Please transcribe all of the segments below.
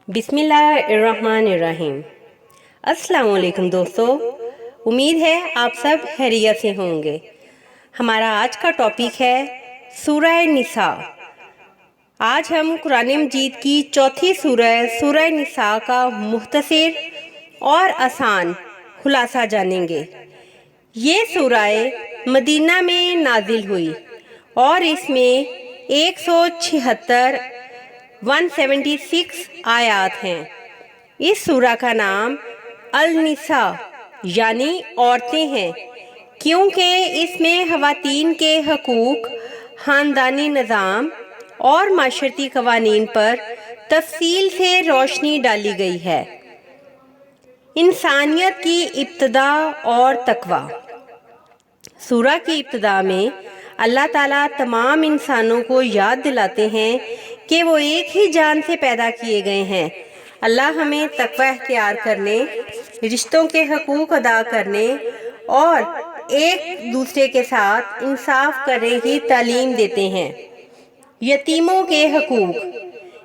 بسم اللہ الرحمن الرحیم۔ السلام علیکم دوستو، امید ہے آپ سب خیریت سے ہوں گے۔ ہمارا آج کا ٹاپک ہے سورہ نساء۔ آج ہم قرآن مجید کی چوتھی سورہ نساء کا مختصر اور آسان خلاصہ جانیں گے۔ یہ سورہ مدینہ میں نازل ہوئی اور اس میں 176 آیات ہیں۔ اس سورہ کا نام النساء یعنی عورتیں ہیں، کیونکہ اس میں خواتین کے حقوق، خاندانی نظام اور معاشرتی قوانین پر تفصیل سے روشنی ڈالی گئی ہے۔ انسانیت کی ابتدا اور تقویٰ۔ سورہ کی ابتدا میں اللہ تعالیٰ تمام انسانوں کو یاد دلاتے ہیں کہ وہ ایک ہی جان سے پیدا کیے گئے ہیں۔ اللہ ہمیں تقویٰ اختیار کرنے، رشتوں کے حقوق ادا کرنے اور ایک دوسرے کے ساتھ انصاف کرنے کی تعلیم دیتے ہیں۔ یتیموں کے حقوق۔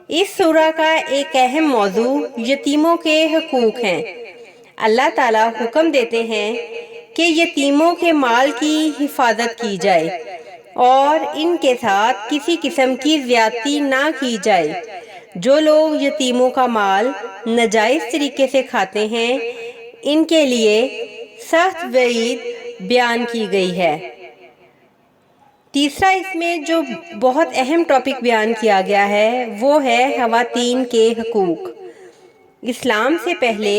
اس سورہ کا ایک اہم موضوع یتیموں کے حقوق ہیں۔ اللہ تعالیٰ حکم دیتے ہیں کہ یتیموں کے مال کی حفاظت کی جائے اور ان کے ساتھ کسی قسم کی زیادتی نہ کی جائے۔ جو لوگ یتیموں کا مال ناجائز طریقے سے کھاتے ہیں، ان کے لیے سخت وعید بیان کی گئی ہے۔ تیسرا اس میں جو بہت اہم ٹاپک بیان کیا گیا ہے وہ ہے خواتین کے حقوق۔ اسلام سے پہلے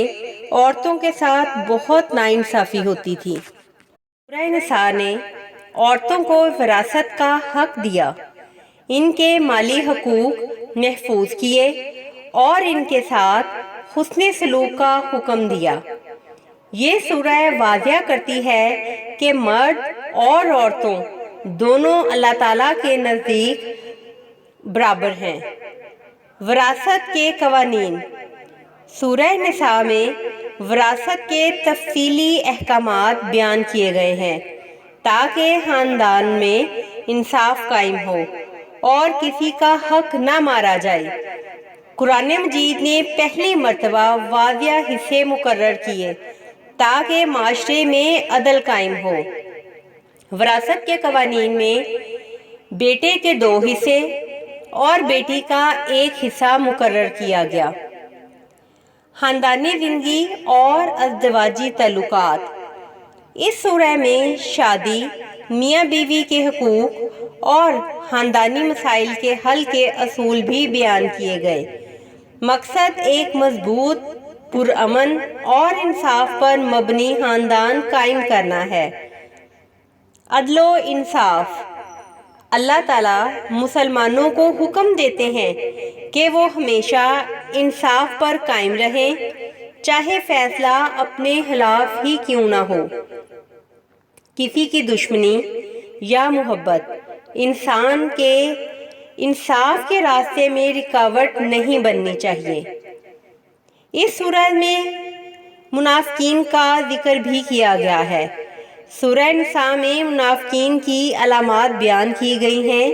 عورتوں کے ساتھ بہت ناانصافی ہوتی تھی۔ سورہ نساء نے عورتوں کو وراثت کا حق دیا، ان کے مالی حقوق محفوظ کیے اور ان کے ساتھ حسن سلوک کا حکم دیا۔ یہ سورہ واضح کرتی ہے کہ مرد اور عورتوں دونوں اللہ تعالیٰ کے نزدیک برابر ہیں۔ وراثت کے قوانین۔ سورہ نساء میں وراثت کے تفصیلی احکامات بیان کیے گئے ہیں تاکہ خاندان میں انصاف قائم ہو اور کسی کا حق نہ مارا جائے۔ قرآن مجید نے پہلی مرتبہ واضح حصے مقرر کیے تاکہ معاشرے میں عدل قائم ہو۔ وراثت کے قوانین میں بیٹے کے 2 حصے اور بیٹی کا 1 حصہ مقرر کیا گیا۔ خاندانی زندگی اور ازدواجی تعلقات۔ اس سورہ میں شادی، میاں بیوی کے حقوق اور خاندانی مسائل کے حل کے اصول بھی بیان کیے گئے۔ مقصد ایک مضبوط، پرامن اور انصاف پر مبنی خاندان قائم کرنا ہے۔ عدل و انصاف۔ اللہ تعالیٰ مسلمانوں کو حکم دیتے ہیں کہ وہ ہمیشہ انصاف پر قائم رہیں، چاہے فیصلہ اپنے خلاف ہی کیوں نہ ہو۔ کسی کی دشمنی یا محبت انسان کے انصاف کے راستے میں رکاوٹ نہیں بننی چاہیے۔ اس سورہ میں منافقین کا ذکر بھی کیا گیا ہے۔ سورہ نساء میں منافقین کی علامات بیان کی گئی ہیں۔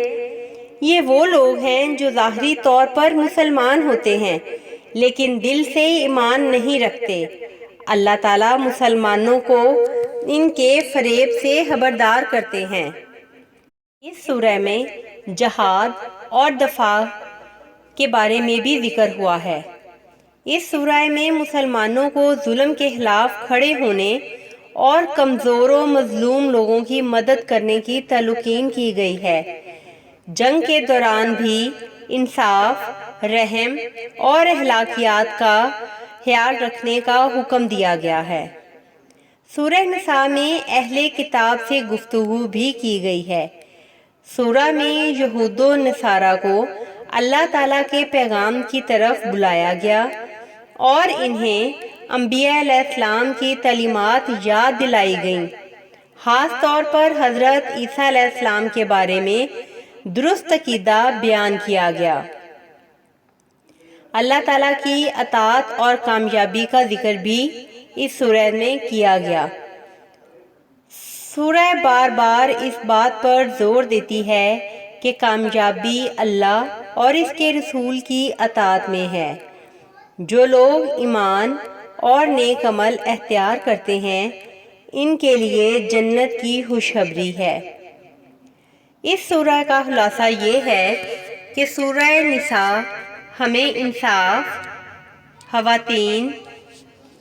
یہ وہ لوگ ہیں جو ظاہری طور پر مسلمان ہوتے ہیں لیکن دل سے ایمان نہیں رکھتے۔ اللہ تعالیٰ مسلمانوں کو ان کے فریب سے خبردار کرتے ہیں۔ اس سورہ میں جہاد اور دفاع کے بارے میں بھی ذکر ہوا ہے۔ اس سورہ میں مسلمانوں کو ظلم کے خلاف کھڑے ہونے اور کمزور و مظلوم لوگوں کی مدد کرنے کی تلقین کی گئی ہے۔ جنگ کے دوران بھی انصاف، رحم اور اخلاقیات کا خیال رکھنے کا حکم دیا گیا ہے۔ سورہ نساء میں اہل کتاب سے گفتگو بھی کی گئی ہے۔ سورہ میں یہود و نصارہ کو اللہ تعالیٰ کے پیغام کی طرف بلایا گیا اور انہیں انبیاء علیہ السلام کی تعلیمات یاد دلائی گئیں۔ خاص طور پر حضرت عیسیٰ علیہ السلام کے بارے میں درست عقیدہ بیان کیا گیا۔ اللہ تعالیٰ کی اطاعت اور کامیابی کا ذکر بھی اس سورہ میں کیا گیا۔ سورہ بار بار اس بات پر زور دیتی ہے کہ کامیابی اللہ اور اس کے رسول کی اطاعت میں ہے۔ جو لوگ ایمان اور نیک عمل اختیار کرتے ہیں ان کے لیے جنت کی خوشخبری ہے۔ اس سورہ کا خلاصہ یہ ہے کہ سورہ نساء ہمیں انصاف، خواتین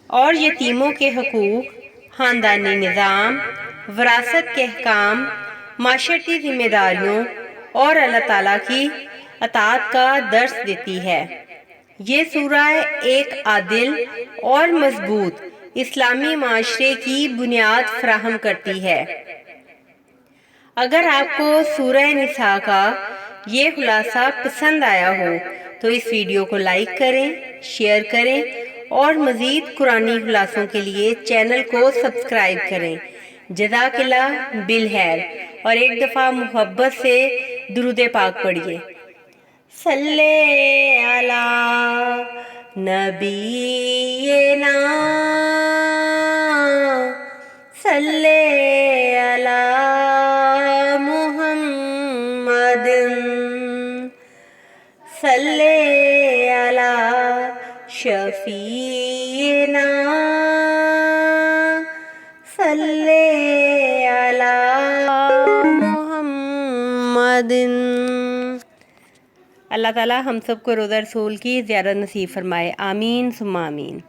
اور یتیموں کے حقوق، خاندانی نظام، وراثت کے احکام، معاشرتی ذمہ داریوں اور اللہ تعالیٰ کی اطاعت کا درس دیتی ہے۔ یہ سورہ ایک عادل اور مضبوط اسلامی معاشرے کی بنیاد فراہم کرتی ہے۔ اگر آپ کو سورہ نساء کا یہ خلاصہ پسند آیا ہو تو اس ویڈیو کو لائک کریں، شیئر کریں اور مزید قرآنی خلاصوں کے لیے چینل کو سبسکرائب کریں۔ جزاک اللہ بالخیر، اور ایک دفعہ محبت سے درود پاک پڑھیے۔ صلی علی نبینا، صلی علی محمد، صلی علی شفیعنا، صلی علی محمد۔ اللہ تعالیٰ ہم سب کو روضہ رسول کی زیارت نصیب فرمائے، آمین ثم آمین۔